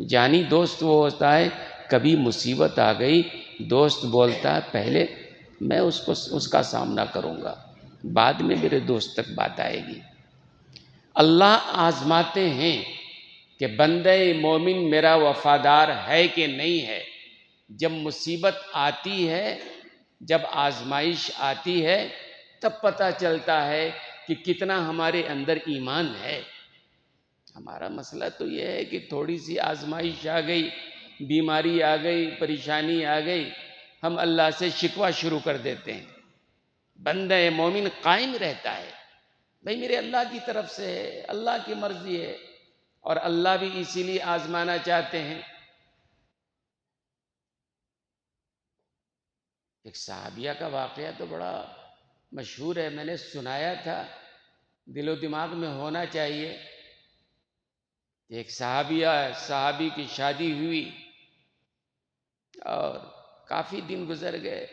جانی دوست وہ ہوتا ہے کبھی مصیبت آ گئی دوست بولتا ہے پہلے میں اس کا سامنا کروں گا، بعد میں میرے دوست تک بات آئے گی۔ اللہ آزماتے ہیں کہ بندہ مومن میرا وفادار ہے کہ نہیں ہے۔ جب مصیبت آتی ہے، جب آزمائش آتی ہے، تب پتہ چلتا ہے کہ کتنا ہمارے اندر ایمان ہے۔ ہمارا مسئلہ تو یہ ہے کہ تھوڑی سی آزمائش آ گئی، بیماری آ گئی، پریشانی آ گئی، ہم اللہ سے شکوہ شروع کر دیتے ہیں۔ بندہ مومن قائم رہتا ہے، بھئی میرے اللہ کی طرف سے ہے، اللہ کی مرضی ہے، اور اللہ بھی اسی لیے آزمانا چاہتے ہیں۔ ایک صحابیہ کا واقعہ تو بڑا مشہور ہے، میں نے سنایا تھا، دل و دماغ میں ہونا چاہیے۔ ایک صحابی کی شادی ہوئی اور کافی دن گزر گئے،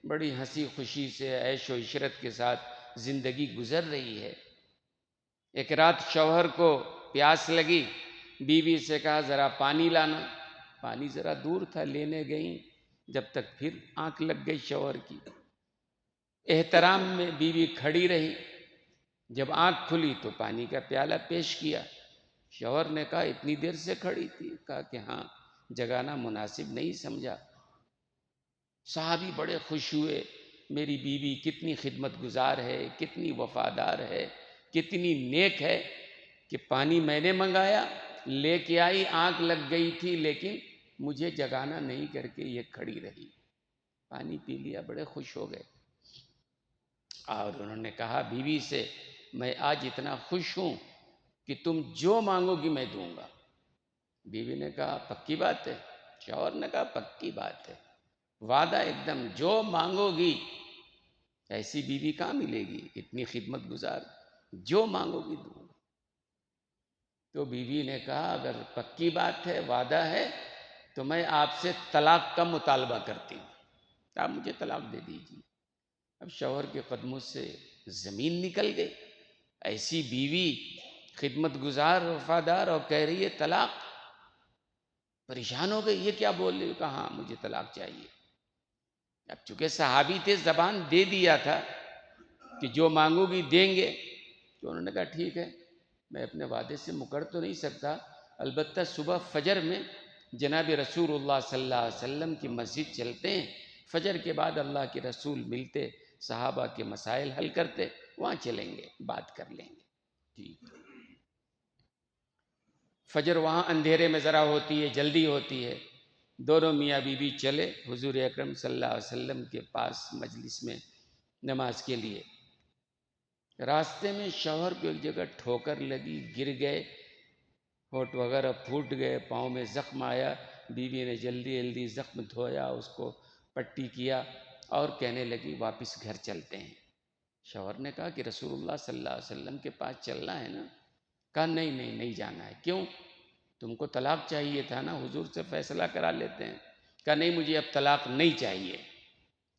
بڑی ہنسی خوشی سے عیش و عشرت کے ساتھ زندگی گزر رہی ہے۔ ایک رات شوہر کو پیاس لگی، بیوی سے کہا ذرا پانی لانا، پانی ذرا دور تھا، لینے گئیں، جب تک پھر آنکھ لگ گئی شوہر کی۔ احترام میں بیوی کھڑی رہی، جب آنکھ کھلی تو پانی کا پیالہ پیش کیا۔ شوہر نے کہا اتنی دیر سے کھڑی تھی؟ کہا کہ ہاں، جگانا مناسب نہیں سمجھا۔ صحابی بڑے خوش ہوئے، میری بیوی کتنی خدمت گزار ہے، کتنی وفادار ہے، کتنی نیک ہے کہ پانی میں نے منگایا، لے کے آئی، آنکھ لگ گئی تھی لیکن مجھے جگانا نہیں کر کے یہ کھڑی رہی، پانی پی لیا۔ بڑے خوش ہو گئے اور انہوں نے کہا بیوی سے میں آج اتنا خوش ہوں کہ تم جو مانگو گی میں دوں گا۔ بیوی نے کہا پکی بات ہے؟ شوہر نے کہا پکی بات ہے، وعدہ ایک دم، جو مانگو گی۔ ایسی بیوی کہاں ملے گی اتنی خدمت گزار، جو مانگو گی دوں گا۔ تو بیوی نے کہا اگر پکی بات ہے، وعدہ ہے، تو میں آپ سے طلاق کا مطالبہ کرتی ہوں، آپ مجھے طلاق دے دیجیے۔ اب شوہر کے قدموں سے زمین نکل گئی، ایسی بیوی خدمت گزار وفادار اور کہہ رہی ہے طلاق۔ پریشان ہو گئی، یہ کیا بول رہی؟ کہا ہاں مجھے طلاق چاہیے۔ اب چونکہ صحابی تھے، زبان دے دیا تھا کہ جو مانگو گی دیں گے، تو انہوں نے کہا ٹھیک ہے، میں اپنے وعدے سے مکر تو نہیں سکتا، البتہ صبح فجر میں جناب رسول اللہ صلی اللہ علیہ وسلم کی مسجد چلتے ہیں، فجر کے بعد اللہ کے رسول ملتے، صحابہ کے مسائل حل کرتے، وہاں چلیں گے، بات کر لیں گے۔ ٹھیک، فجر وہاں اندھیرے میں ذرا ہوتی ہے، جلدی ہوتی ہے، دونوں میاں بیوی چلے حضور اکرم صلی اللہ علیہ وسلم کے پاس مجلس میں نماز کے لیے۔ راستے میں شوہر کو ایک جگہ ٹھوکر لگی، گر گئے، ہونٹ وغیرہ پھوٹ گئے، پاؤں میں زخم آیا، بیوی نے جلدی جلدی زخم دھویا، اس کو پٹی کیا اور کہنے لگی واپس گھر چلتے ہیں۔ شوہر نے کہا کہ رسول اللہ صلی اللہ علیہ وسلم کے پاس چلنا ہے نا؟ کہا نہیں جانا ہے۔ کیوں؟ تم کو طلاق چاہیے تھا نا، حضور سے فیصلہ کرا لیتے ہیں۔ کہا نہیں مجھے اب طلاق نہیں چاہیے۔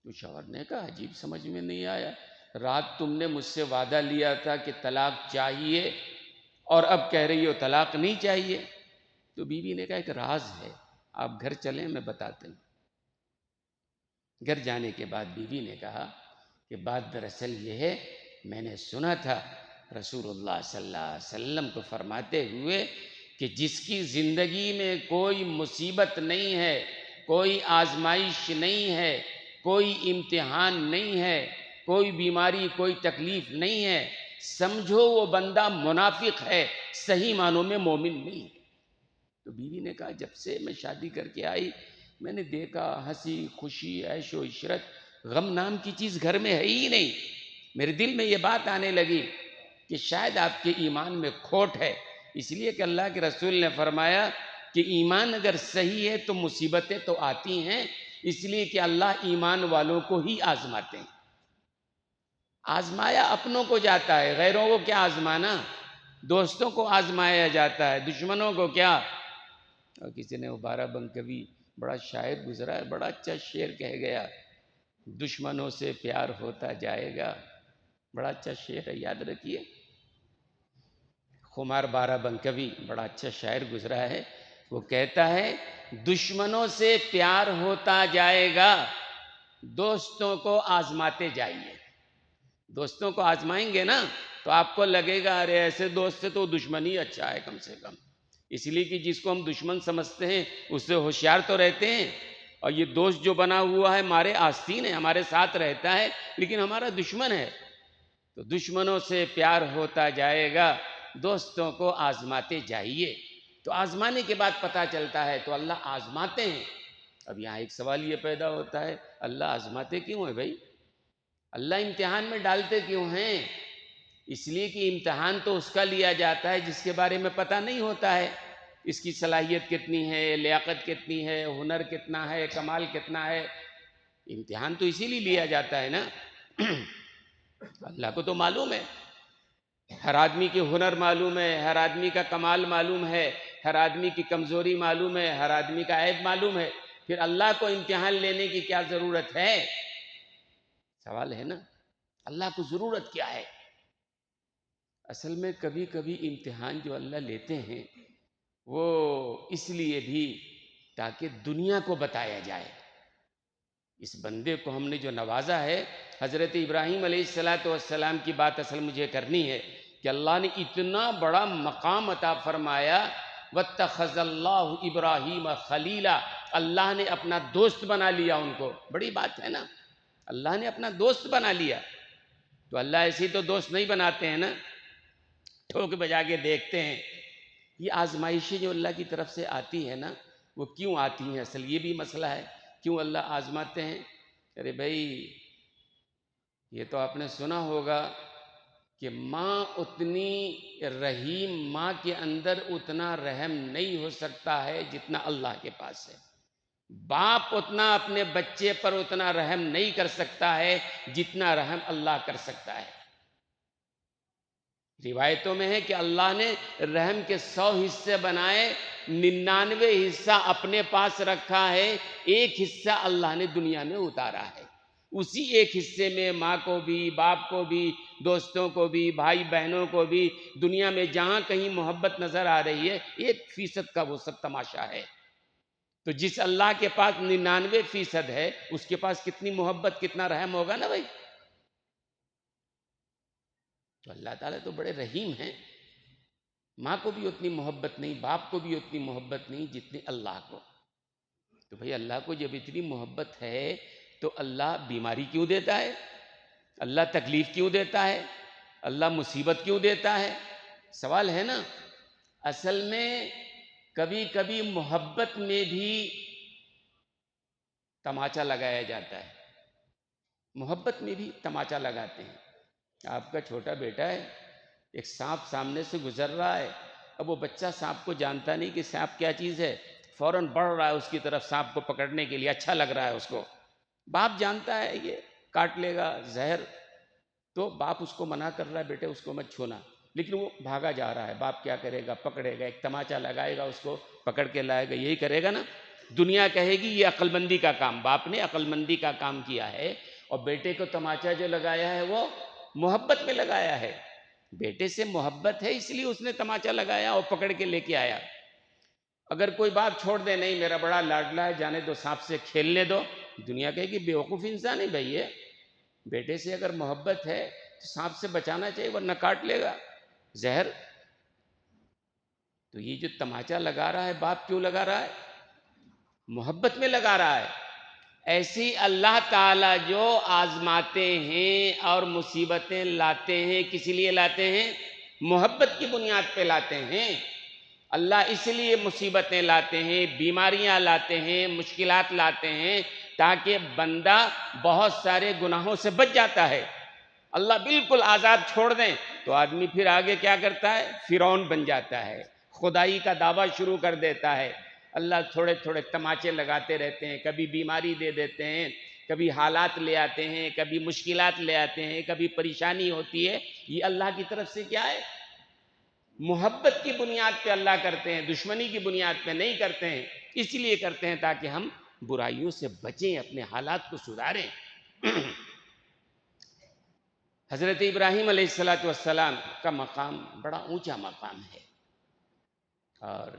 تو شوہر نے کہا عجیب، سمجھ میں نہیں آیا، رات تم نے مجھ سے وعدہ لیا تھا کہ طلاق چاہیے اور اب کہہ رہی ہو طلاق نہیں چاہیے۔ تو بیوی نے کہا ایک راز ہے، آپ گھر چلیں میں بتاتے ہیں۔ گھر جانے کے بعد بیوی نے کہا کہ بات دراصل یہ ہے، میں نے سنا تھا رسول اللہ صلی اللہ علیہ وسلم کو فرماتے ہوئے کہ جس کی زندگی میں کوئی مصیبت نہیں ہے، کوئی آزمائش نہیں ہے، کوئی امتحان نہیں ہے، کوئی بیماری، کوئی تکلیف نہیں ہے، سمجھو وہ بندہ منافق ہے، صحیح معنوں میں مومن نہیں ہے۔ تو بیوی نے کہا جب سے میں شادی کر کے آئی میں نے دیکھا ہنسی خوشی عیش و عشرت، غم نام کی چیز گھر میں ہے ہی نہیں۔ میرے دل میں یہ بات آنے لگی کہ شاید آپ کے ایمان میں کھوٹ ہے، اس لیے کہ اللہ کے رسول نے فرمایا کہ ایمان اگر صحیح ہے تو مصیبتیں تو آتی ہیں، اس لیے کہ اللہ ایمان والوں کو ہی آزماتے ہیں۔ آزمایا اپنوں کو جاتا ہے، غیروں کو کیا آزمانا؟ دوستوں کو آزمایا جاتا ہے، دشمنوں کو کیا؟ اور کسی نے وہ بارہ بنکوی بڑا شاعر گزرا ہے، بڑا اچھا شعر کہہ گیا، دشمنوں سے پیار ہوتا جائے گا، بڑا اچھا شعر ہے، یاد رکھیے۔ خمار بارہ بنکوی بڑا اچھا شاعر گزرا ہے وہ کہتا ہے دشمنوں سے پیار ہوتا جائے گا، دوستوں کو آزماتے جائیے۔ دوستوں کو آزمائیں گے نا تو آپ کو لگے گا ارے ایسے دوست سے تو دشمن ہی اچھا ہے کم سے کم، اس لیے کہ جس کو ہم دشمن سمجھتے ہیں اس سے ہوشیار تو رہتے ہیں، اور یہ دوست جو بنا ہوا ہے ہمارے آستین ہے، ہمارے ساتھ رہتا ہے لیکن ہمارا دشمن ہے۔ تو دشمنوں سے پیار ہوتا جائے گا، دوستوں کو آزماتے جائیے۔ تو آزمانے کے بعد پتہ چلتا ہے تو اللہ آزماتے ہیں۔ اب یہاں ایک سوال یہ پیدا ہوتا ہے، اللہ آزماتے کیوں ہیں بھائی؟ اللہ امتحان میں ڈالتے کیوں ہیں؟ اس لیے کہ امتحان تو اس کا لیا جاتا ہے جس کے بارے میں پتہ نہیں ہوتا ہے، اس کی صلاحیت کتنی ہے، لیاقت کتنی ہے، ہنر کتنا ہے، کمال کتنا ہے۔ امتحان تو اسی لیے لیا جاتا ہے نا۔ اللہ کو تو معلوم ہے، ہر آدمی کی ہنر معلوم ہے، ہر آدمی کا کمال معلوم ہے، ہر آدمی کی کمزوری معلوم ہے، ہر آدمی کا عیب معلوم ہے، پھر اللہ کو امتحان لینے کی کیا ضرورت ہے؟ سوال ہے نا، اللہ کو ضرورت کیا ہے؟ اصل میں کبھی کبھی امتحان جو اللہ لیتے ہیں وہ اس لیے بھی تاکہ دنیا کو بتایا جائے، اس بندے کو ہم نے جو نوازا ہے۔ حضرت ابراہیم علیہ السلام کی بات اصل مجھے کرنی ہے کہ اللہ نے اتنا بڑا مقام عطا فرمایا، وَاتَّخَذَ اللَّهُ إِبْرَاهِيمَ خَلِيلًا، اللہ نے اپنا دوست بنا لیا ان کو۔ بڑی بات ہے نا، اللہ نے اپنا دوست بنا لیا۔ تو اللہ ایسی تو دوست نہیں بناتے ہیں نا، ٹھوک بجا کے دیکھتے ہیں۔ یہ آزمائشیں جو اللہ کی طرف سے آتی ہے نا، وہ کیوں آتی ہیں؟ اصل یہ بھی مسئلہ ہے، کیوں اللہ آزماتے ہیں؟ ارے بھائی یہ تو آپ نے سنا ہوگا کہ ماں اتنی رحیم، ماں کے اندر اتنا رحم نہیں ہو سکتا ہے جتنا اللہ کے پاس ہے۔ باپ اتنا اپنے بچے پر اتنا رحم نہیں کر سکتا ہے جتنا رحم اللہ کر سکتا ہے۔ روایتوں میں ہے کہ اللہ نے رحم کے 100 حصے بنائے، 99 حصہ اپنے پاس رکھا ہے، ایک حصہ اللہ نے دنیا میں اتارا ہے۔ اسی ایک حصے میں ماں کو بھی، باپ کو بھی، دوستوں کو بھی، بھائی بہنوں کو بھی، دنیا میں جہاں کہیں محبت نظر آ رہی ہے 1% کا وہ سب تماشا ہے۔ تو جس اللہ کے پاس 99% ہے اس کے پاس کتنی محبت، کتنا رحم ہوگا نا بھائی۔ تو اللہ تعالیٰ تو بڑے رحیم ہیں، ماں کو بھی اتنی محبت نہیں، باپ کو بھی اتنی محبت نہیں جتنی اللہ کو۔ تو بھئی اللہ کو جب اتنی محبت ہے تو اللہ بیماری کیوں دیتا ہے؟ اللہ تکلیف کیوں دیتا ہے؟ اللہ مصیبت کیوں دیتا ہے؟ سوال ہے نا۔ اصل میں کبھی کبھی محبت میں بھی تماچا لگایا جاتا ہے، محبت میں بھی تماچا لگاتے ہیں۔ آپ کا چھوٹا بیٹا ہے، ایک سانپ سامنے سے گزر رہا ہے، اب وہ بچہ سانپ کو جانتا نہیں کہ سانپ کیا چیز ہے، فوراً بڑھ رہا ہے اس کی طرف سانپ کو پکڑنے کے لیے، اچھا لگ رہا ہے اس کو۔ باپ جانتا ہے یہ کاٹ لے گا، زہر، تو باپ اس کو منع کر رہا ہے بیٹے اس کو مت چھونا، لیکن وہ بھاگا جا رہا ہے۔ باپ کیا کرے گا؟ پکڑے گا، ایک تماچا لگائے گا، اس کو پکڑ کے لائے گا، یہی کرے گا نا۔ دنیا کہے گی یہ عقل مندی کا کام، باپ نے عقل مندی کا کام کیا ہے، اور بیٹے کو تماچا جو لگایا ہے وہ محبت میں لگایا ہے۔ بیٹے سے محبت ہے اس لیے اس نے تماچا لگایا اور پکڑ کے لے کے آیا۔ اگر کوئی باپ چھوڑ دے، نہیں میرا بڑا لاڈلا ہے جانے دو، سانپ سے کھیلنے دو، دنیا کہے گی بیوقوف انسان ہے بھائی یہ۔ بیٹے سے اگر محبت ہے تو سانپ سے بچانا چاہیے ورنہ کاٹ لے گا، زہر۔ تو یہ جو تماچا لگا رہا ہے باپ کیوں لگا رہا ہے؟ محبت میں لگا رہا ہے۔ ایسی اللہ تعالیٰ جو آزماتے ہیں اور مصیبتیں لاتے ہیں، کس لیے لاتے ہیں؟ محبت کی بنیاد پہ لاتے ہیں۔ اللہ اس لیے مصیبتیں لاتے ہیں، بیماریاں لاتے ہیں، مشکلات لاتے ہیں تاکہ بندہ بہت سارے گناہوں سے بچ جاتا ہے۔ اللہ بالکل آزاد چھوڑ دیں تو آدمی پھر آگے کیا کرتا ہے؟ فرعون بن جاتا ہے، خدائی کا دعویٰ شروع کر دیتا ہے۔ اللہ تھوڑے تھوڑے تماچے لگاتے رہتے ہیں، کبھی بیماری دے دیتے ہیں، کبھی حالات لے آتے ہیں، کبھی مشکلات لے آتے ہیں، کبھی پریشانی ہوتی ہے۔ یہ اللہ کی طرف سے کیا ہے؟ محبت کی بنیاد پہ اللہ کرتے ہیں، دشمنی کی بنیاد پہ نہیں کرتے ہیں۔ اس لیے کرتے ہیں تاکہ ہم برائیوں سے بچیں، اپنے حالات کو سدھاریں۔ حضرت ابراہیم علیہ السلام کا مقام بڑا اونچا مقام ہے، اور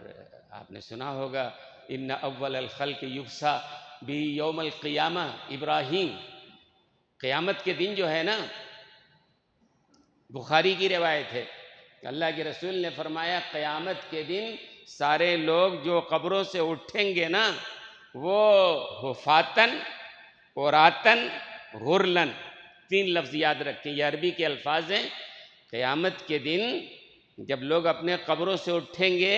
آپ نے سنا ہوگا ان اول الخلق یکسا بھی یوم القیامہ ابراہیم، قیامت کے دن جو ہے نا، بخاری کی روایت ہے، اللہ کے رسول نے فرمایا قیامت کے دن سارے لوگ جو قبروں سے اٹھیں گے نا، وہ حفاتن، عوراتن، غرلن، 3 لفظ یاد رکھیں، یہ عربی کے الفاظ ہیں۔ قیامت کے دن جب لوگ اپنے قبروں سے اٹھیں گے،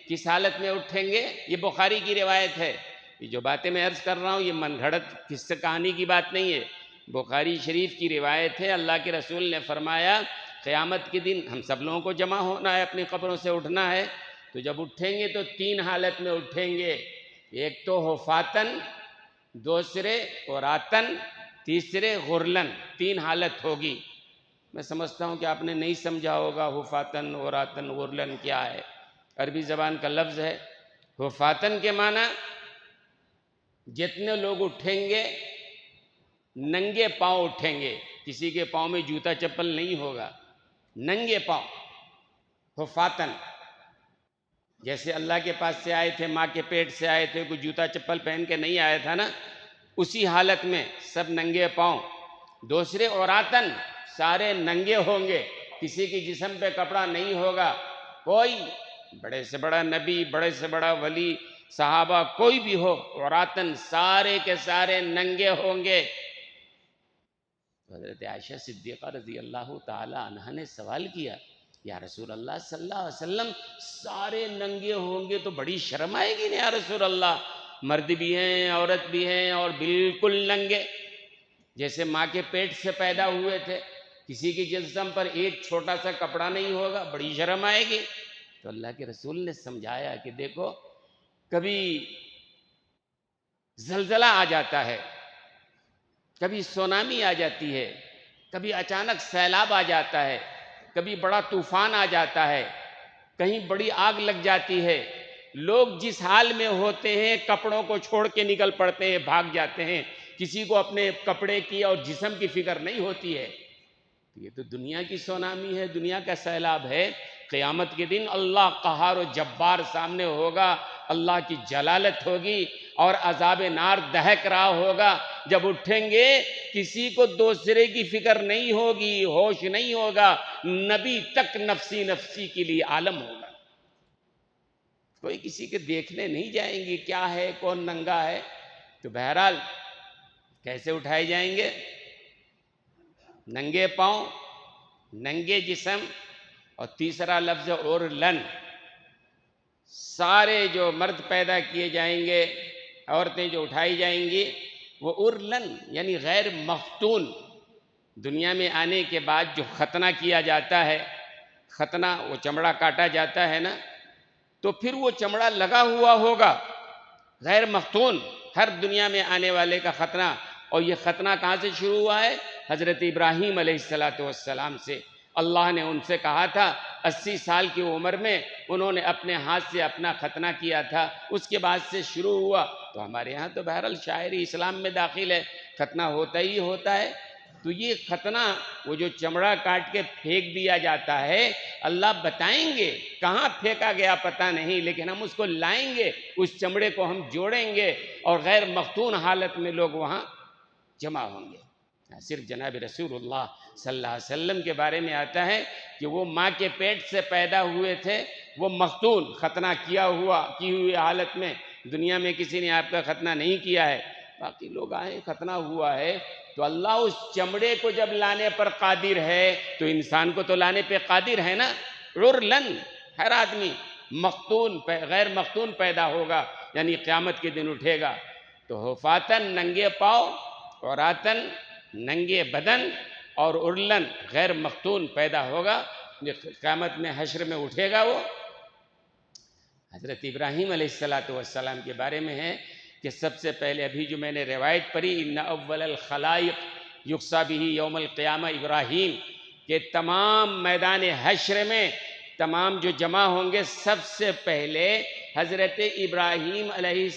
کس حالت میں اٹھیں گے؟ یہ بخاری کی روایت ہے۔ یہ جو باتیں میں عرض کر رہا ہوں یہ من گھڑت قصہ کہانی کی بات نہیں ہے، بخاری شریف کی روایت ہے۔ اللہ کے رسول نے فرمایا قیامت کے دن ہم سب لوگوں کو جمع ہونا ہے، اپنی قبروں سے اٹھنا ہے، تو جب اٹھیں گے تو 3 حالت میں اٹھیں گے، ایک تو حفاتن، دوسرے عوراتن، تیسرے غرلن، 3 حالت ہوگی۔ میں سمجھتا ہوں کہ آپ نے نہیں سمجھا ہوگا حفاتن، عوراتن، غرلن کیا ہے، عربی زبان کا لفظ ہے۔ حفاتن کے معنی جتنے لوگ اٹھیں گے ننگے پاؤں اٹھیں گے، کسی کے پاؤں میں جوتا چپل نہیں ہوگا، ننگے پاؤں، حفاتن۔ جیسے اللہ کے پاس سے آئے تھے، ماں کے پیٹ سے آئے تھے، کوئی جوتا چپل پہن کے نہیں آیا تھا نا، اسی حالت میں سب ننگے پاؤں۔ دوسرے عوراتن، سارے ننگے ہوں گے، کسی کی جسم پہ کپڑا نہیں ہوگا، کوئی بڑے سے بڑا نبی، بڑے سے بڑا ولی، صحابہ کوئی بھی ہو، عوراتن سارے کے سارے ننگے ہوں گے۔ حضرت عائشہ صدیقہ رضی اللہ تعالی عنہ نے سوال کیا، یا رسول اللہ صلی اللہ علیہ وسلم سارے ننگے ہوں گے تو بڑی شرم آئے گی نا یا رسول اللہ، مرد بھی ہیں عورت بھی ہیں اور بالکل ننگے، جیسے ماں کے پیٹ سے پیدا ہوئے تھے، کسی کی جسم پر ایک چھوٹا سا کپڑا نہیں ہوگا، بڑی شرم آئے گی۔ تو اللہ کے رسول نے سمجھایا کہ دیکھو کبھی زلزلہ آ جاتا ہے، کبھی سونامی آ جاتی ہے، کبھی اچانک سیلاب آ جاتا ہے، کبھی بڑا طوفان آ جاتا ہے، کہیں بڑی آگ لگ جاتی ہے، لوگ جس حال میں ہوتے ہیں کپڑوں کو چھوڑ کے نکل پڑتے ہیں، بھاگ جاتے ہیں، کسی کو اپنے کپڑے کی اور جسم کی فکر نہیں ہوتی ہے۔ یہ تو دنیا کی سونامی ہے، دنیا کا سیلاب ہے۔ قیامت کے دن اللہ قہار و جبار سامنے ہوگا، اللہ کی جلالت ہوگی اور عذاب نار دہک رہا ہوگا۔ جب اٹھیں گے کسی کو دوسرے کی فکر نہیں ہوگی، ہوش نہیں ہوگا، نبی تک نفسی نفسی کے لیے عالم ہوگا، کوئی کسی کے دیکھنے نہیں جائیں گے کیا ہے کون ننگا ہے۔ تو بہرحال کیسے اٹھائے جائیں گے؟ ننگے پاؤں، ننگے جسم، اور تیسرا لفظ عرلن، سارے جو مرد پیدا کیے جائیں گے، عورتیں جو اٹھائی جائیں گی وہ عرلن یعنی غیر مختون۔ دنیا میں آنے کے بعد جو ختنہ کیا جاتا ہے، ختنہ وہ چمڑا کاٹا جاتا ہے نا، تو پھر وہ چمڑا لگا ہوا ہوگا، غیر مختون، ہر دنیا میں آنے والے کا ختنہ۔ اور یہ ختنہ کہاں سے شروع ہوا ہے؟ حضرت ابراہیم علیہ السلام سے۔ اللہ نے ان سے کہا تھا 80 سال کی عمر میں انہوں نے اپنے ہاتھ سے اپنا ختنہ کیا تھا، اس کے بعد سے شروع ہوا۔ تو ہمارے ہاں تو بہرحال شاعری اسلام میں داخل ہے، ختنہ ہوتا ہی ہوتا ہے۔ تو یہ ختنہ، وہ جو چمڑا کاٹ کے پھینک دیا جاتا ہے، اللہ بتائیں گے کہاں پھینکا گیا پتہ نہیں، لیکن ہم اس کو لائیں گے، اس چمڑے کو ہم جوڑیں گے اور غیر مختون حالت میں لوگ وہاں جمع ہوں گے۔ صرف جناب رسول اللہ صلی اللہ علیہ وسلم کے بارے میں آتا ہے کہ وہ ماں کے پیٹ سے پیدا ہوئے تھے، وہ مختون، ختنہ کی ہوئی حالت میں، دنیا میں کسی نے آپ کا ختنہ نہیں کیا ہے، باقی لوگ آئے ختنہ ہوا ہے۔ تو اللہ اس چمڑے کو جب لانے پر قادر ہے تو انسان کو تو لانے پہ قادر ہے نا۔ عرلن، ہر آدمی مختون، غیر مختون پیدا ہوگا، یعنی قیامت کے دن اٹھے گا۔ تو حفاتن ننگے پاؤں، عوراتن ننگے بدن، اور عرلن غیر مختون پیدا ہوگا، قیامت میں حشر میں اٹھے گا وہ۔ حضرت ابراہیم علیہ السلام کے بارے میں ہے کہ سب سے پہلے ابھی جو میں نے روایت پڑھی، ان اول الخلائق یکسا بہ یوم القیامہ ابراہیم، کہ تمام میدان حشر میں تمام جو جمع ہوں گے، سب سے پہلے حضرت ابراہیم علیہ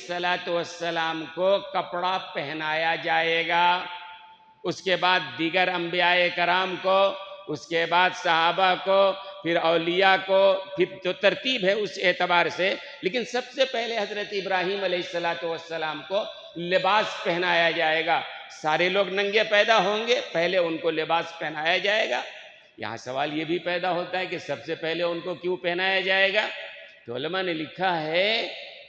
السلام کو کپڑا پہنایا جائے گا، اس کے بعد دیگر انبیاء کرام کو، اس کے بعد صحابہ کو، پھر اولیاء کو، پھر جو ترتیب ہے اس اعتبار سے، لیکن سب سے پہلے حضرت ابراہیم علیہ السلام کو لباس پہنایا جائے گا۔ سارے لوگ ننگے پیدا ہوں گے، پہلے ان کو لباس پہنایا جائے گا۔ یہاں سوال یہ بھی پیدا ہوتا ہے کہ سب سے پہلے ان کو کیوں پہنایا جائے گا؟ تو علماء نے لکھا ہے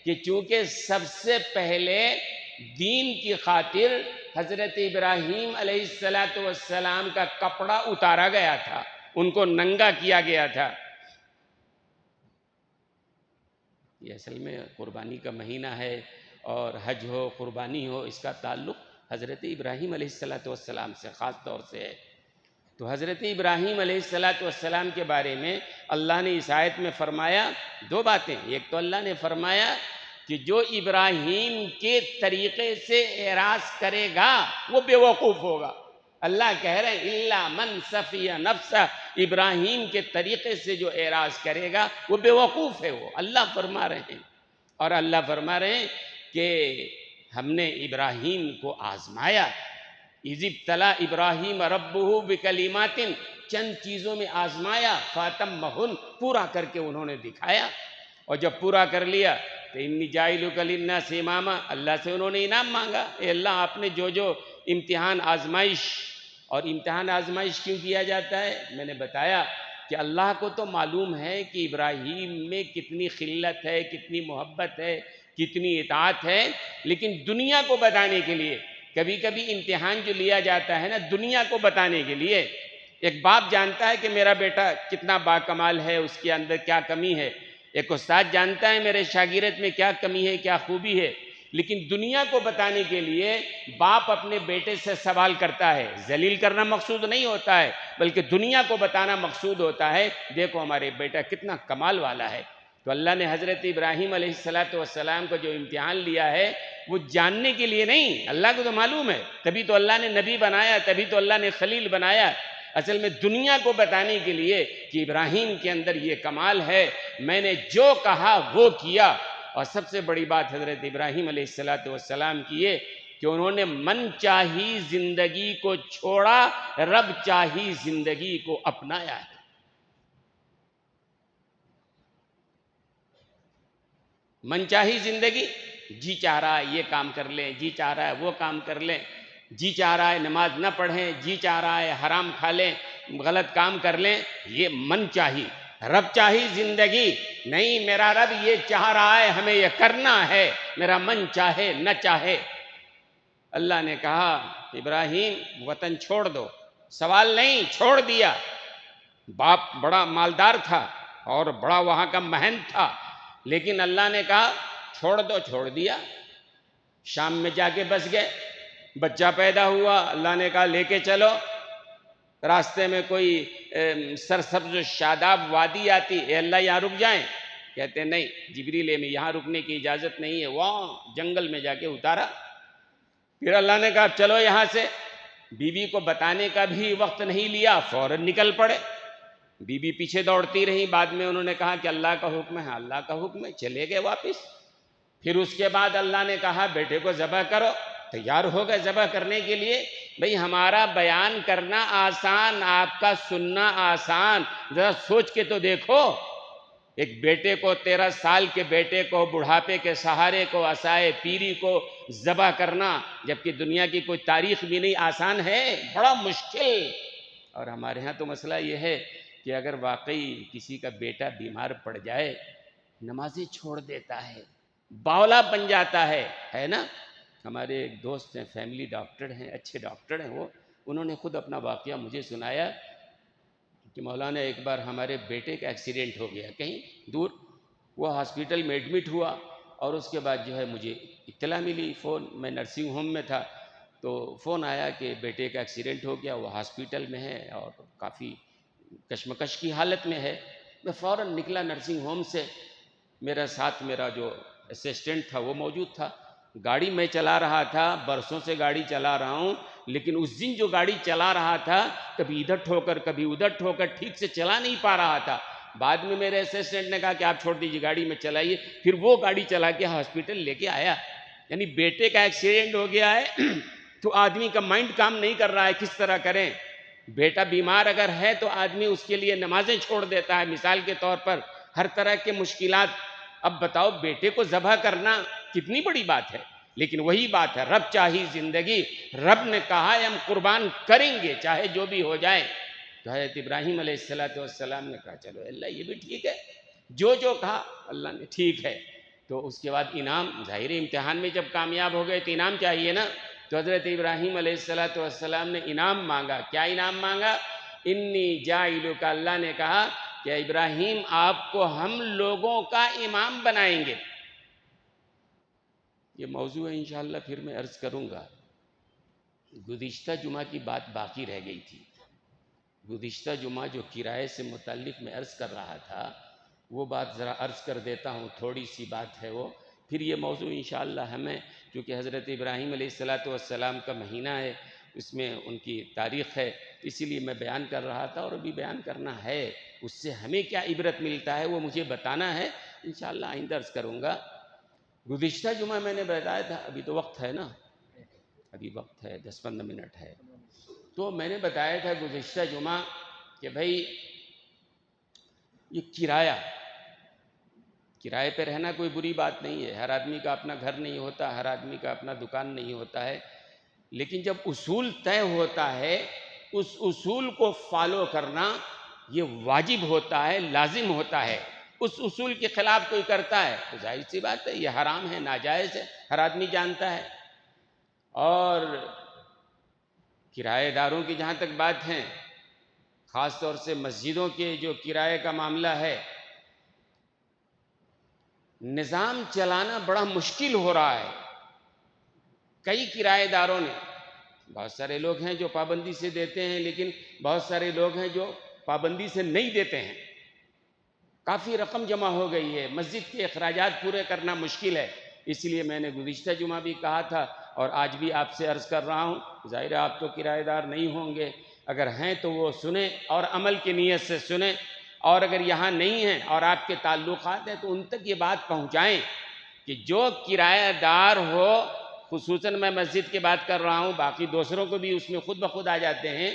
کہ چونکہ سب سے پہلے دین کی خاطر حضرت ابراہیم علیہ السلام کا کپڑا اتارا گیا تھا، ان کو ننگا کیا گیا تھا۔ یہ اصل میں قربانی کا مہینہ ہے، اور حج ہو، قربانی ہو، اس کا تعلق حضرت ابراہیم علیہ السلام سے خاص طور سے ہے۔ تو حضرت ابراہیم علیہ السلام کے بارے میں اللہ نے اس آیت میں فرمایا دو باتیں۔ ایک تو اللہ نے فرمایا کہ جو ابراہیم کے طریقے سے اعراض کرے گا وہ بے وقوف ہوگا۔ اللہ کہہ رہے ہیں الا من صفی نفسہ، ابراہیم کے طریقے سے جو اعراض کرے گا وہ بے وقوف ہے، وہ اللہ فرما رہے ہیں۔ اور اللہ فرما رہے ہیں کہ ہم نے ابراہیم کو آزمایا، اذ ابتلی ابراہیم ربہ بکلمات، چند چیزوں میں آزمایا، فاتمہن، پورا کر کے انہوں نے دکھایا، اور جب پورا کر لیا تو انی جاعلک للناس اماما، اللہ سے انہوں نے انعام مانگا، اے اللہ آپ نے جو امتحان آزمائش، اور امتحان آزمائش کیوں کیا جاتا ہے؟ میں نے بتایا کہ اللہ کو تو معلوم ہے کہ ابراہیم میں کتنی خلت ہے، کتنی محبت ہے، کتنی اطاعت ہے، لیکن دنیا کو بتانے کے لیے کبھی کبھی امتحان جو لیا جاتا ہے نا، دنیا کو بتانے کے لیے۔ ایک باپ جانتا ہے کہ میرا بیٹا کتنا باکمال ہے، اس کے اندر کیا کمی ہے، ایک استاد جانتا ہے میرے شاگرد میں کیا کمی ہے، کیا خوبی ہے، لیکن دنیا کو بتانے کے لیے باپ اپنے بیٹے سے سوال کرتا ہے۔ ذلیل کرنا مقصود نہیں ہوتا ہے، بلکہ دنیا کو بتانا مقصود ہوتا ہے، دیکھو ہمارے بیٹا کتنا کمال والا ہے۔ تو اللہ نے حضرت ابراہیم علیہ السلام کو جو امتحان لیا ہے وہ جاننے کے لیے نہیں، اللہ کو تو معلوم ہے، تبھی تو اللہ نے نبی بنایا، تبھی تو اللہ نے خلیل بنایا، اصل میں دنیا کو بتانے کے لیے کہ ابراہیم کے اندر یہ کمال ہے، میں نے جو کہا وہ کیا۔ اور سب سے بڑی بات حضرت ابراہیم علیہ السلام کی یہ کہ انہوں نے من چاہی زندگی کو چھوڑا، رب چاہی زندگی کو اپنایا ہے۔ من چاہی زندگی، جی چاہ رہا ہے یہ کام کر لیں، جی چاہ رہا ہے وہ کام کر لیں، جی چاہ رہا ہے نماز نہ پڑھیں، جی چاہ رہا ہے حرام کھا لیں، غلط کام کر لیں، یہ من چاہی۔ رب چاہی زندگی نہیں، میرا رب یہ چاہ رہا ہے ہمیں یہ کرنا ہے، میرا من چاہے نہ چاہے۔ اللہ نے کہا ابراہیم وطن چھوڑ دو، سوال نہیں، چھوڑ دیا۔ باپ بڑا مالدار تھا اور بڑا وہاں کا مہن تھا، لیکن اللہ نے کہا چھوڑ دو، چھوڑ دیا۔ شام میں جا کے بس گئے، بچہ پیدا ہوا، اللہ نے کہا لے کے چلو۔ راستے میں کوئی سرسبز و شاداب وادی آتی، اے اللہ یہاں رک جائیں، کہتے نہیں جبریل میں یہاں رکنے کی اجازت نہیں ہے، وہاں جنگل میں جا کے اتارا۔ پھر اللہ نے کہا چلو یہاں سے، بیوی کو بتانے کا بھی وقت نہیں لیا، فوراً نکل پڑے۔ بیوی پیچھے دوڑتی رہی، بعد میں انہوں نے کہا کہ اللہ کا حکم ہے، اللہ کا حکم ہے، چلے گئے واپس۔ پھر اس کے بعد اللہ نے کہا بیٹے کو ذبح کرو، تیار ہو گئے ذبح کرنے کے لیے۔ بھئی ہمارا بیان کرنا آسان، آپ کا سننا آسان، ذرا سوچ کے تو دیکھو، ایک بیٹے کو، 13 سال کے بیٹے کو، بڑھاپے کے سہارے کو، عصائے پیری کو ذبح کرنا، جبکہ دنیا کی کوئی تاریخ بھی نہیں، آسان ہے، بڑا مشکل۔ اور ہمارے ہاں تو مسئلہ یہ ہے کہ اگر واقعی کسی کا بیٹا بیمار پڑ جائے، نمازیں چھوڑ دیتا ہے، باولا بن جاتا ہے نا۔ ہمارے ایک دوست ہیں، فیملی ڈاکٹر ہیں، اچھے ڈاکٹر ہیں، انہوں نے خود اپنا واقعہ مجھے سنایا کہ مولانا ایک بار ہمارے بیٹے کا ایکسیڈنٹ ہو گیا کہیں دور، وہ ہاسپیٹل میں ایڈمٹ ہوا، اور اس کے بعد جو ہے مجھے اطلاع ملی، فون، میں نرسنگ ہوم میں تھا تو فون آیا کہ بیٹے کا ایکسیڈنٹ ہو گیا، وہ ہاسپیٹل میں ہے اور کافی کشمکش کی حالت میں ہے۔ میں فوراً نکلا نرسنگ ہوم سے، میرا ساتھ میرا جو اسسٹنٹ تھا وہ موجود تھا، گاڑی میں چلا رہا تھا، برسوں سے گاڑی چلا رہا ہوں، لیکن اس دن جو گاڑی چلا رہا تھا کبھی ادھر ٹھوکر کبھی ادھر ٹھوکر، ٹھیک سے چلا نہیں پا رہا تھا۔ بعد میں میرے اسسٹنٹ نے کہا کہ آپ چھوڑ دیجیے، گاڑی میں چلائیے، پھر وہ گاڑی چلا کے ہاسپیٹل لے کے آیا۔ یعنی بیٹے کا ایکسیڈنٹ ہو گیا ہے تو آدمی کا مائنڈ کام نہیں کر رہا ہے، کس طرح کریں۔ بیٹا بیمار اگر ہے تو آدمی اس کے لیے نمازیں چھوڑ دیتا ہے، مثال کے طور پر ہر طرح کے مشکلات. اب بتاؤ بیٹے کو ذبح کرنا کتنی بڑی بات ہے، لیکن وہی بات ہے، رب چاہی زندگی، رب نے کہا ہے ہم قربان کریں گے چاہے جو بھی ہو جائے. تو حضرت ابراہیم علیہ السلام نے کہا چلو اللہ یہ بھی ٹھیک ہے، جو کہا اللہ نے ٹھیک ہے. تو اس کے بعد انعام، ظاہر امتحان میں جب کامیاب ہو گئے تو انعام چاہیے نا. تو حضرت ابراہیم علیہ السلام نے انعام مانگا. کیا انعام مانگا؟ انی جاعلک، اللہ نے کہا کہ ابراہیم آپ کو ہم لوگوں کا امام بنائیں گے. یہ موضوع ہے انشاءاللہ پھر میں عرض کروں گا. گزشتہ جمعہ کی بات باقی رہ گئی تھی. گزشتہ جمعہ جو کرائے سے متعلق میں عرض کر رہا تھا وہ بات ذرا عرض کر دیتا ہوں، تھوڑی سی بات ہے وہ. پھر یہ موضوع انشاءاللہ ہمیں، کیونکہ حضرت ابراہیم علیہ السلام کا مہینہ ہے، اس میں ان کی تاریخ ہے، اسی لیے میں بیان کر رہا تھا اور ابھی بیان کرنا ہے. اس سے ہمیں کیا عبرت ملتا ہے وہ مجھے بتانا ہے، انشاءاللہ آئندہ عرض کروں گا. گزشتہ جمعہ میں نے بتایا تھا، ابھی تو وقت ہے نا، ابھی وقت ہے 10-15 منٹ ہے. تو میں نے بتایا تھا گزشتہ جمعہ کہ بھائی یہ کرائے پہ رہنا کوئی بری بات نہیں ہے. ہر آدمی کا اپنا گھر نہیں ہوتا، ہر آدمی کا اپنا دکان نہیں ہوتا ہے، لیکن جب اصول طے ہوتا ہے اس اصول کو فالو کرنا یہ واجب ہوتا ہے، لازم ہوتا ہے. اس اصول کے خلاف کوئی کرتا ہے تو ظاہر سی بات ہے یہ حرام ہے، ناجائز ہے، ہر آدمی جانتا ہے. اور کرایہ داروں کی جہاں تک بات ہے، خاص طور سے مسجدوں کے جو کرائے کا معاملہ ہے، نظام چلانا بڑا مشکل ہو رہا ہے. کئی کرایہ داروں نے، بہت سارے لوگ ہیں جو پابندی سے دیتے ہیں، لیکن بہت سارے لوگ ہیں جو پابندی سے نہیں دیتے ہیں. کافی رقم جمع ہو گئی ہے، مسجد کے اخراجات پورے کرنا مشکل ہے. اس لیے میں نے گزشتہ جمعہ بھی کہا تھا اور آج بھی آپ سے عرض کر رہا ہوں، ظاہر ہے آپ تو کرایہ دار نہیں ہوں گے، اگر ہیں تو وہ سنیں اور عمل کی نیت سے سنیں، اور اگر یہاں نہیں ہیں اور آپ کے تعلقات ہیں تو ان تک یہ بات پہنچائیں کہ جو کرایہ دار ہو، خصوصاً میں مسجد کی بات کر رہا ہوں، باقی دوسروں کو بھی اس میں خود بخود آ جاتے ہیں،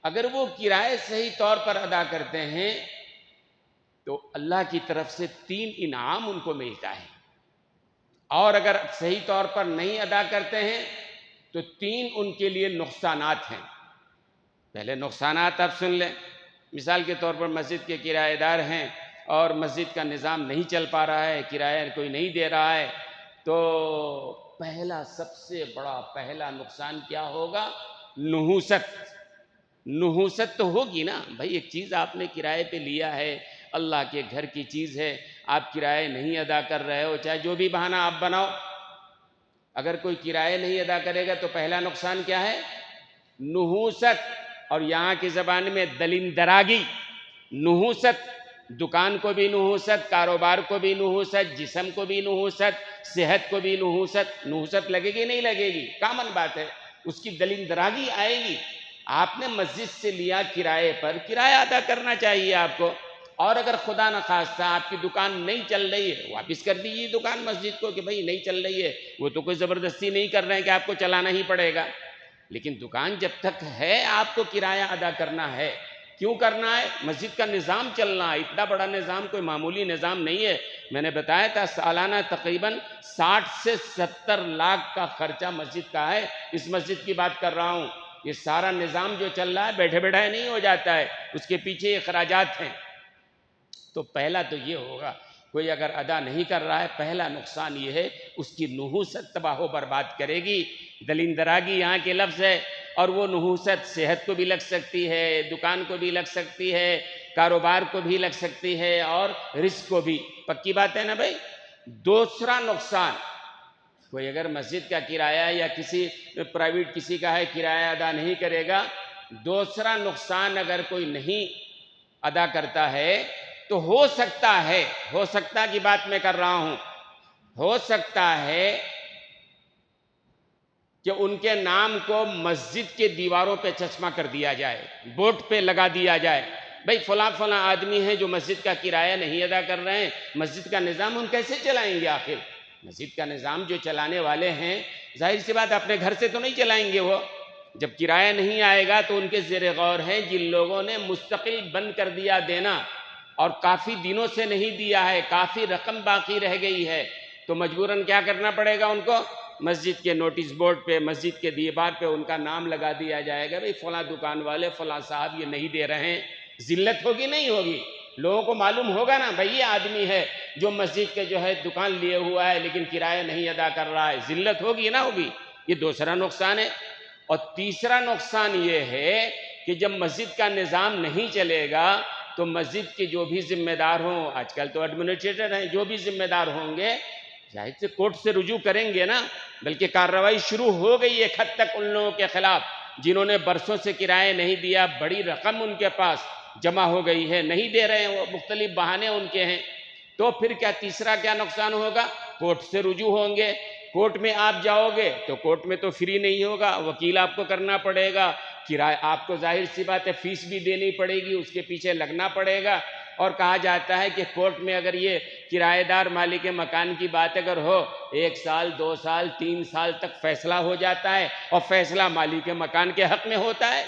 اگر وہ کرایہ صحیح طور پر ادا کرتے ہیں تو اللہ کی طرف سے 3 انعام ان کو ملتا ہے، اور اگر صحیح طور پر نہیں ادا کرتے ہیں تو 3 ان کے لیے نقصانات ہیں. پہلے نقصانات آپ سن لیں. مثال کے طور پر مسجد کے کرایہ دار ہیں اور مسجد کا نظام نہیں چل پا رہا ہے، کرایہ کوئی نہیں دے رہا ہے، تو پہلا سب سے بڑا پہلا نقصان کیا ہوگا؟ نحوست تو ہوگی نا بھائی. ایک چیز آپ نے کرائے پہ لیا ہے، اللہ کے گھر کی چیز ہے، آپ کرایہ نہیں ادا کر رہے ہو، چاہے جو بھی بہانہ آپ بناؤ، اگر کوئی کرایہ نہیں ادا کرے گا تو پہلا نقصان کیا ہے؟ نحوست. اور یہاں کی زبان میں دلندراگی. نحوست، دکان کو بھی نحوست، کاروبار کو بھی نحوست، جسم کو بھی نحوست، صحت کو بھی نحوست. نحوست لگے گی نہیں لگے گی؟ کامن بات ہے، اس کی دلندراگی آئے گی. آپ نے مسجد سے لیا کرائے پر، کرایہ ادا کرنا چاہیے آپ کو. اور اگر خدا نخواستہ آپ کی دکان نہیں چل رہی ہے، واپس کر دیجیے دکان مسجد کو کہ بھئی نہیں چل رہی ہے. وہ تو کوئی زبردستی نہیں کر رہے ہیں کہ آپ کو چلانا ہی پڑے گا، لیکن دکان جب تک ہے آپ کو کرایہ ادا کرنا ہے. کیوں کرنا ہے؟ مسجد کا نظام چلنا ہے. اتنا بڑا نظام کوئی معمولی نظام نہیں ہے. میں نے بتایا تھا سالانہ تقریباً 60 سے 70 لاکھ کا خرچہ مسجد کا ہے. اس مسجد کی بات کر رہا ہوں. یہ سارا نظام جو چل رہا ہے بیٹھے بیٹھائے نہیں ہو جاتا ہے، اس کے پیچھے اخراجات ہیں. تو پہلا تو یہ ہوگا، کوئی اگر ادا نہیں کر رہا ہے، پہلا نقصان یہ ہے اس کی نحوست تباہ و برباد کرے گی. دلندراگی یہاں کے لفظ ہے، اور وہ نحوست صحت کو بھی لگ سکتی ہے، دکان کو بھی لگ سکتی ہے، کاروبار کو بھی لگ سکتی ہے، اور رزق کو بھی. پکی بات ہے نا بھائی. دوسرا نقصان، کوئی اگر مسجد کا کرایہ یا کسی پرائیویٹ کسی کا ہے کرایہ ادا نہیں کرے گا، دوسرا نقصان اگر کوئی نہیں ادا کرتا ہے تو ہو سکتا کی بات میں کر رہا ہوں، ہو سکتا ہے کہ ان کے نام کو مسجد کے دیواروں پہ چشمہ کر دیا جائے، بورڈ پہ لگا دیا جائے، بھئی فلاں آدمی ہیں جو مسجد کا کرایہ نہیں ادا کر رہے ہیں، مسجد کا نظام ہم کیسے چلائیں گے؟ آخر مسجد کا نظام جو چلانے والے ہیں، ظاہر سی بات اپنے گھر سے تو نہیں چلائیں گے وہ. جب کرایہ نہیں آئے گا تو ان کے زیر غور ہیں جن لوگوں نے مستقل بند کر دیا دینا اور کافی دنوں سے نہیں دیا ہے، کافی رقم باقی رہ گئی ہے، تو مجبوراً کیا کرنا پڑے گا ان کو؟ مسجد کے نوٹس بورڈ پہ، مسجد کے دیوار پہ ان کا نام لگا دیا جائے گا، بھئی فلاں دکان والے، فلاں صاحب یہ نہیں دے رہے ہیں۔ ذلت ہوگی نہیں ہوگی؟ لوگوں کو معلوم ہوگا نا بھئی یہ آدمی ہے جو مسجد کے جو ہے دکان لیے ہوا ہے لیکن کرایہ نہیں ادا کر رہا ہے، ذلت ہوگی نہ ہوگی؟ یہ دوسرا نقصان ہے۔ اور تیسرا نقصان یہ ہے کہ جب مسجد کا نظام نہیں چلے گا تو مسجد کے جو بھی ذمہ دار ہوں، آج کل تو ایڈمنسٹریٹر ہیں، جو بھی ذمہ دار ہوں گے ظاہر سے کورٹ سے رجوع کریں گے نا، بلکہ کارروائی شروع ہو گئی ایک حد تک ان لوگوں کے خلاف جنہوں نے برسوں سے کرایہ نہیں دیا، بڑی رقم ان کے پاس جمع ہو گئی ہے، نہیں دے رہے ہیں، وہ مختلف بہانے ان کے ہیں۔ تو پھر کیا تیسرا کیا نقصان ہوگا؟ کورٹ سے رجوع ہوں گے، کورٹ میں آپ جاؤ گے تو کورٹ میں تو فری نہیں ہوگا، وکیل آپ کو کرنا پڑے گا، کرایہ آپ کو ظاہر سی بات ہے فیس بھی دینی پڑے گی، اس کے پیچھے لگنا پڑے گا۔ اور کہا جاتا ہے کہ کورٹ میں اگر یہ کرایہ دار مالک مکان کی بات اگر ہو، 1 سال 2 سال 3 سال تک فیصلہ ہو جاتا ہے اور فیصلہ مالک مکان کے حق میں ہوتا ہے۔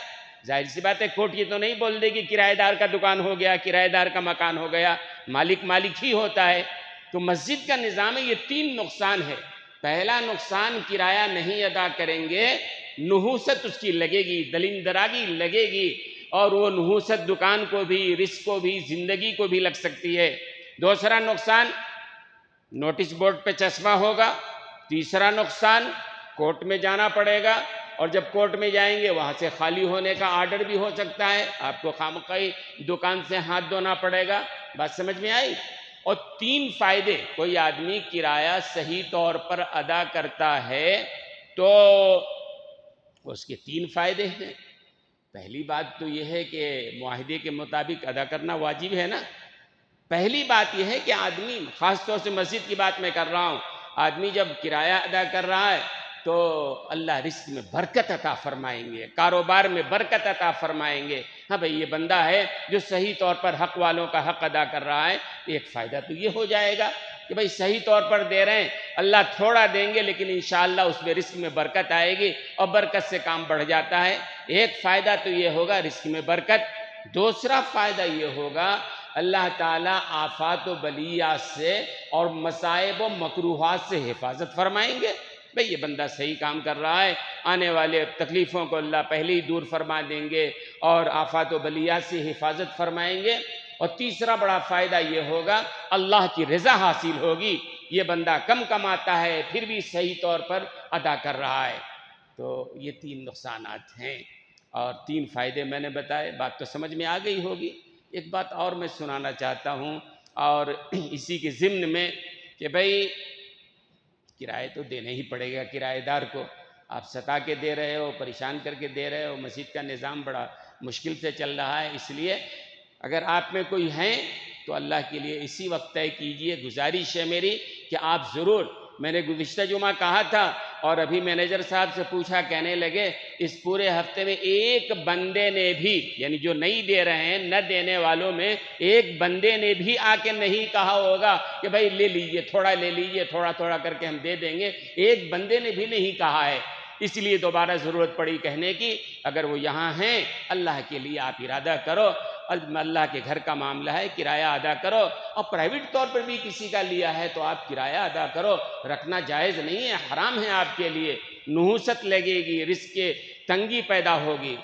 ظاہر سی بات ہے کورٹ یہ تو نہیں بول دے گی کرایہ دار کا دکان ہو گیا، کرایہ دار کا مکان ہو گیا، مالک ہی ہوتا ہے۔ تو مسجد کا نظام میں یہ 3 نقصان ہے۔ پہلا نقصان، کرایہ نہیں ادا کریں گے، نحوست اس کی لگے گی، دلندراگی لگے گی، اور وہ نحوست دکان کو بھی، رزق کو بھی، زندگی کو بھی لگ سکتی ہے۔ دوسرا نقصان، نوٹس بورڈ پہ چشمہ ہوگا۔ تیسرا نقصان، کورٹ میں جانا پڑے گا، اور جب کورٹ میں جائیں گے وہاں سے خالی ہونے کا آرڈر بھی ہو سکتا ہے، آپ کو خامخواہی دکان سے ہاتھ دھونا پڑے گا۔ بات سمجھ میں آئی؟ اور 3 فائدے، کوئی آدمی کرایہ صحیح طور پر ادا کرتا ہے تو اس کے 3 فائدے ہیں۔ پہلی بات تو یہ ہے کہ معاہدے کے مطابق ادا کرنا واجب ہے نا۔ پہلی بات یہ ہے کہ آدمی، خاص طور سے مسجد کی بات میں کر رہا ہوں، آدمی جب کرایہ ادا کر رہا ہے تو اللہ رزق میں برکت عطا فرمائیں گے، کاروبار میں برکت عطا فرمائیں گے۔ ہاں بھئی یہ بندہ ہے جو صحیح طور پر حق والوں کا حق ادا کر رہا ہے، ایک فائدہ تو یہ ہو جائے گا کہ بھئی صحیح طور پر دے رہے ہیں، اللہ تھوڑا دیں گے لیکن انشاءاللہ اس میں رزق میں برکت آئے گی اور برکت سے کام بڑھ جاتا ہے۔ ایک فائدہ تو یہ ہوگا رزق میں برکت۔ دوسرا فائدہ یہ ہوگا اللہ تعالیٰ آفات و بلیات سے اور مصائب و مکروہات سے حفاظت فرمائیں گے۔ بھئی یہ بندہ صحیح کام کر رہا ہے، آنے والے تکلیفوں کو اللہ پہلے ہی دور فرما دیں گے اور آفات و بلیات سے حفاظت فرمائیں گے۔ اور تیسرا بڑا فائدہ یہ ہوگا اللہ کی رضا حاصل ہوگی، یہ بندہ کم کماتا ہے پھر بھی صحیح طور پر ادا کر رہا ہے۔ تو یہ 3 نقصانات ہیں اور 3 فائدے میں نے بتائے، بات تو سمجھ میں آ گئی ہوگی۔ ایک بات اور میں سنانا چاہتا ہوں اور اسی کے ضمن میں کہ بھئی کرایہ تو دینا ہی پڑے گا کرایہ دار کو، آپ ستا کے دے رہے ہو، پریشان کر کے دے رہے ہو، مسجد کا نظام بڑا مشکل سے چل رہا ہے، اس لیے اگر آپ میں کوئی ہیں تو اللہ کے لیے اسی وقت طے کیجئے، گزارش ہے میری کہ آپ ضرور، میں نے گزشتہ جمعہ کہا تھا اور ابھی مینیجر صاحب سے پوچھا، کہنے لگے اس پورے ہفتے میں ایک بندے نے بھی، یعنی جو نہیں دے رہے ہیں، نہ دینے والوں میں ایک بندے نے بھی آ کے نہیں کہا ہوگا کہ بھائی لے لیجئے، تھوڑا لے لیجئے، تھوڑا تھوڑا کر کے ہم دے دیں گے، ایک بندے نے بھی نہیں کہا ہے۔ اس لیے دوبارہ ضرورت پڑی کہنے کی، اگر وہ یہاں ہیں اللہ کے لیے آپ ارادہ کرو، اللہ کے گھر کا معاملہ ہے، کرایہ ادا کرو، اور پرائیویٹ طور پر بھی کسی کا لیا ہے تو آپ کرایہ ادا کرو، رکھنا جائز نہیں ہے، حرام ہے آپ کے لیے، نحوست لگے گی، رزق کے تنگی پیدا ہوگی۔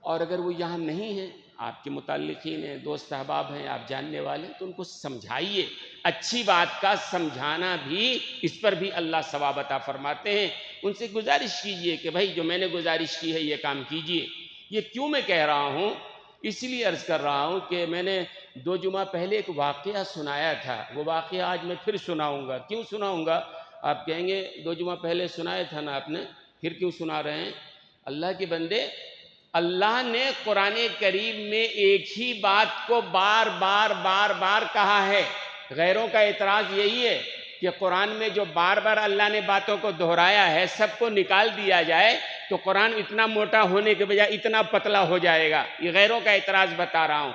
اور اگر وہ یہاں نہیں ہیں، آپ کے متعلقین ہیں، دوست احباب ہیں، آپ جاننے والے ہیں، تو ان کو سمجھائیے، اچھی بات کا سمجھانا بھی، اس پر بھی اللہ ثواب عطا فرماتے ہیں۔ ان سے گزارش کیجئے کہ بھائی جو میں نے گزارش کی ہے یہ کام کیجئے۔ یہ کیوں میں کہہ رہا ہوں؟ اس لیے عرض کر رہا ہوں کہ میں نے 2 جمعہ پہلے ایک واقعہ سنایا تھا، وہ واقعہ آج میں پھر سناؤں گا۔ کیوں سناؤں گا؟ آپ کہیں گے 2 جمعہ پہلے سنایا تھا نا آپ نے، پھر کیوں سنا رہے ہیں؟ اللہ کے بندے، اللہ نے قرآن کریم میں ایک ہی بات کو بار بار کہا ہے۔ غیروں کا اعتراض یہی ہے کہ قرآن میں جو بار بار اللہ نے باتوں کو دہرایا ہے، سب کو نکال دیا جائے تو قرآن اتنا موٹا ہونے کے بجائے اتنا پتلا ہو جائے گا۔ یہ غیروں کا اعتراض بتا رہا ہوں۔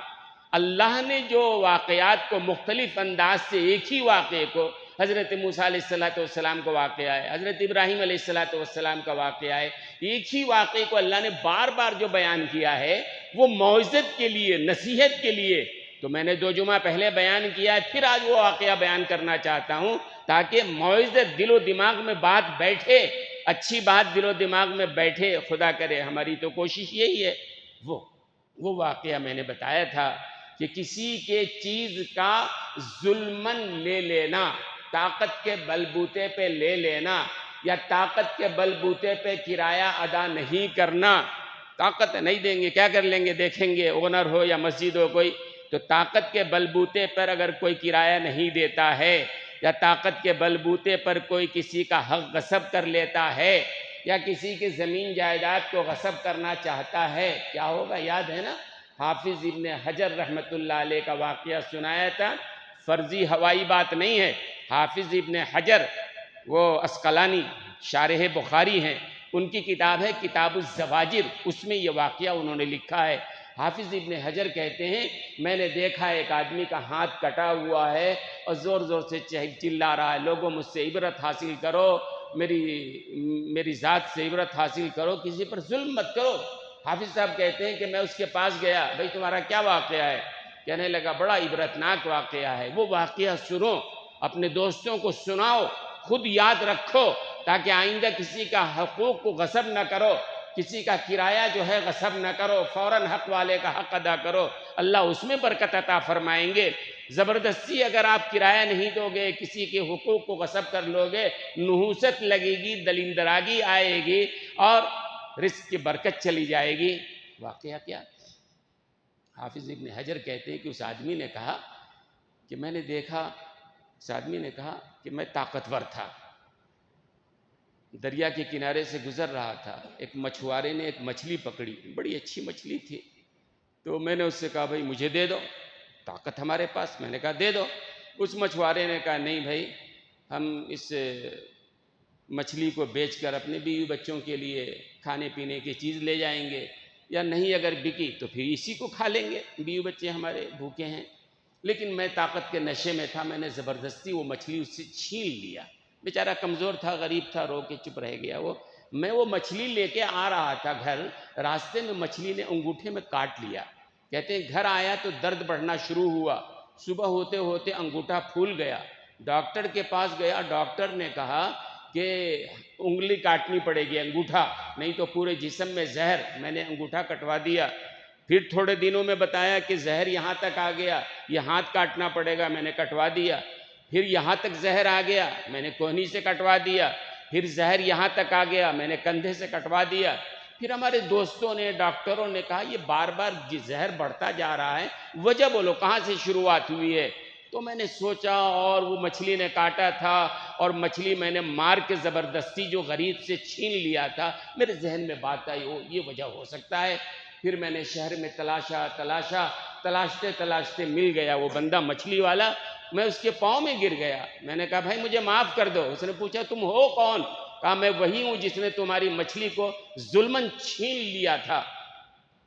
اللہ نے جو واقعات کو مختلف انداز سے ایک ہی واقعے کو حضرت موسیٰ علیہ السلام کا واقعہ ہے، حضرت ابراہیم علیہ السلام کا واقعہ ہے. ایک ہی واقعے کو اللہ نے بار بار جو بیان کیا ہے وہ موعظت کے لیے، نصیحت کے لیے. تو میں نے 2 جمعہ پہلے بیان کیا ہے، پھر آج وہ واقعہ بیان کرنا چاہتا ہوں تاکہ موعظت دل و دماغ میں بات بیٹھے، اچھی بات دل و دماغ میں بیٹھے. خدا کرے، ہماری تو کوشش یہی ہے. وہ واقعہ میں نے بتایا تھا کہ کسی کے چیز کا ظلمن لے لینا، طاقت کے بلبوتے پہ لے لینا، یا طاقت کے بلبوتے پہ کرایہ ادا نہیں کرنا. طاقت نہیں دیں گے، کیا کر لیں گے، دیکھیں گے اونر ہو یا مسجد ہو کوئی، تو طاقت کے بلبوتے پر اگر کوئی کرایہ نہیں دیتا ہے، یا طاقت کے بلبوتے پر کوئی کسی کا حق غصب کر لیتا ہے، یا کسی کی زمین جائیداد کو غصب کرنا چاہتا ہے، کیا ہوگا یاد ہے نا؟ حافظ ابن حجر رحمۃ اللہ علیہ کا واقعہ سنایا تھا. فرضی ہوائی بات نہیں ہے. حافظ ابن حجر وہ اسقلانی شارح بخاری ہیں، ان کی کتاب ہے کتاب الزواجر، اس میں یہ واقعہ انہوں نے لکھا ہے. حافظ ابن حجر کہتے ہیں میں نے دیکھا ایک آدمی کا ہاتھ کٹا ہوا ہے اور زور زور سے چلا رہا ہے، لوگوں مجھ سے عبرت حاصل کرو، میری ذات سے عبرت حاصل کرو، کسی پر ظلم مت کرو. حافظ صاحب کہتے ہیں کہ میں اس کے پاس گیا، بھئی تمہارا کیا واقعہ ہے؟ کہنے لگا بڑا عبرتناک واقعہ ہے. وہ واقعہ سنو، اپنے دوستوں کو سناؤ، خود یاد رکھو تاکہ آئندہ کسی کا حقوق کو غصب نہ کرو، کسی کا کرایہ جو ہے غصب نہ کرو، فوراً حق والے کا حق ادا کرو، اللہ اس میں برکت عطا فرمائیں گے. زبردستی اگر آپ کرایہ نہیں دو گے، کسی کے حقوق کو غصب کر لو گے، نحوست لگے گی، دلندراگی آئے گی اور رزق کی برکت چلی جائے گی. واقعہ کیا؟ حافظ ابن حجر کہتے ہیں کہ اس آدمی نے کہا کہ میں نے دیکھا، اس آدمی نے کہا کہ میں طاقتور تھا، دریا کے کنارے سے گزر رہا تھا، ایک مچھوارے نے ایک مچھلی پکڑی، بڑی اچھی مچھلی تھی، تو میں نے اس سے کہا بھائی مجھے دے دو، طاقت ہمارے پاس. میں نے کہا دے دو. اس مچھوارے نے کہا نہیں بھائی، ہم اس مچھلی کو بیچ کر اپنے بیوی بچوں کے لیے کھانے پینے کی چیز لے جائیں گے، یا نہیں اگر بکی تو پھر اسی کو کھا لیں گے، بیوی بچے ہمارے بھوکے ہیں. لیکن میں طاقت کے نشے میں تھا، میں نے زبردستی وہ مچھلی اس سے چھین لیا. بیچارہ کمزور تھا، غریب تھا، رو کے چپ رہ گیا. میں وہ مچھلی لے کے آ رہا تھا گھر، راستے میں مچھلی نے انگوٹھے میں کاٹ لیا. کہتے ہیں گھر آیا تو درد بڑھنا شروع ہوا، صبح ہوتے ہوتے انگوٹھا پھول گیا. ڈاکٹر کے پاس گیا، ڈاکٹر نے کہا کہ انگلی کاٹنی پڑے گی، انگوٹھا نہیں تو پورے جسم میں زہر. میں نے انگوٹھا کٹوا دیا. پھر تھوڑے دنوں میں بتایا کہ زہر یہاں تک آ گیا، یہ ہاتھ کاٹنا پڑے گا. میں نے کٹوا دیا. پھر یہاں تک زہر آ گیا، میں نے کوہنی سے کٹوا دیا. پھر زہر یہاں تک آ گیا، میں نے کندھے سے کٹوا دیا. پھر ہمارے دوستوں نے، ڈاکٹروں نے کہا یہ بار بار زہر بڑھتا جا رہا ہے، وجہ بولو کہاں سے شروعات ہوئی ہے. تو میں نے سوچا، اور وہ مچھلی نے کاٹا تھا اور مچھلی میں نے مار کے زبردستی جو غریب سے چھین لیا تھا. میرے ذہن میں بات آئی یہ وجہ ہو سکتا ہے. پھر میں نے شہر میں تلاشتے تلاشتے مل گیا وہ بندہ مچھلی والا. میں اس کے پاؤں میں گر گیا. میں نے کہا بھائی مجھے معاف کر دو. اس نے پوچھا تم ہو کون؟ کہا میں وہی ہوں جس نے تمہاری مچھلی کو ظلمن چھین لیا تھا.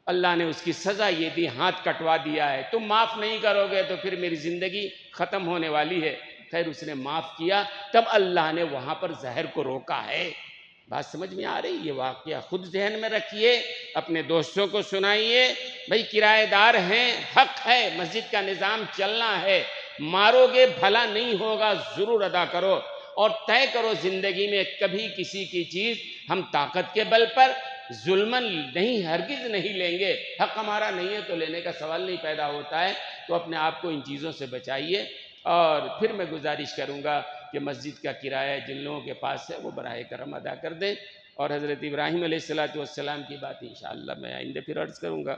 اللہ نے اس کی سزا یہ دی، ہاتھ کٹوا دیا ہے. تم معاف نہیں کرو گے تو پھر میری زندگی ختم ہونے والی ہے. خیر اس نے معاف کیا، تب اللہ نے وہاں پر زہر کو روکا ہے. بات سمجھ میں آ رہی؟ یہ واقعہ خود ذہن میں رکھیے، اپنے دوستوں کو سنائیے. بھئی کرایہ دار ہیں، حق ہے، مسجد کا نظام چلنا ہے، مارو گے بھلا نہیں ہوگا، ضرور ادا کرو. اور طے کرو زندگی میں کبھی کسی کی چیز ہم طاقت کے بل پر ظلمن نہیں، ہرگز نہیں لیں گے. حق ہمارا نہیں ہے تو لینے کا سوال نہیں پیدا ہوتا ہے. تو اپنے آپ کو ان چیزوں سے بچائیے. اور پھر میں گزارش کروں گا کہ مسجد کا کرایہ جن لوگوں کے پاس ہے وہ براہ کرم ادا کر دیں. اور حضرت ابراہیم علیہ السلام کی بات انشاءاللہ میں آئندہ پھر عرض کروں گا.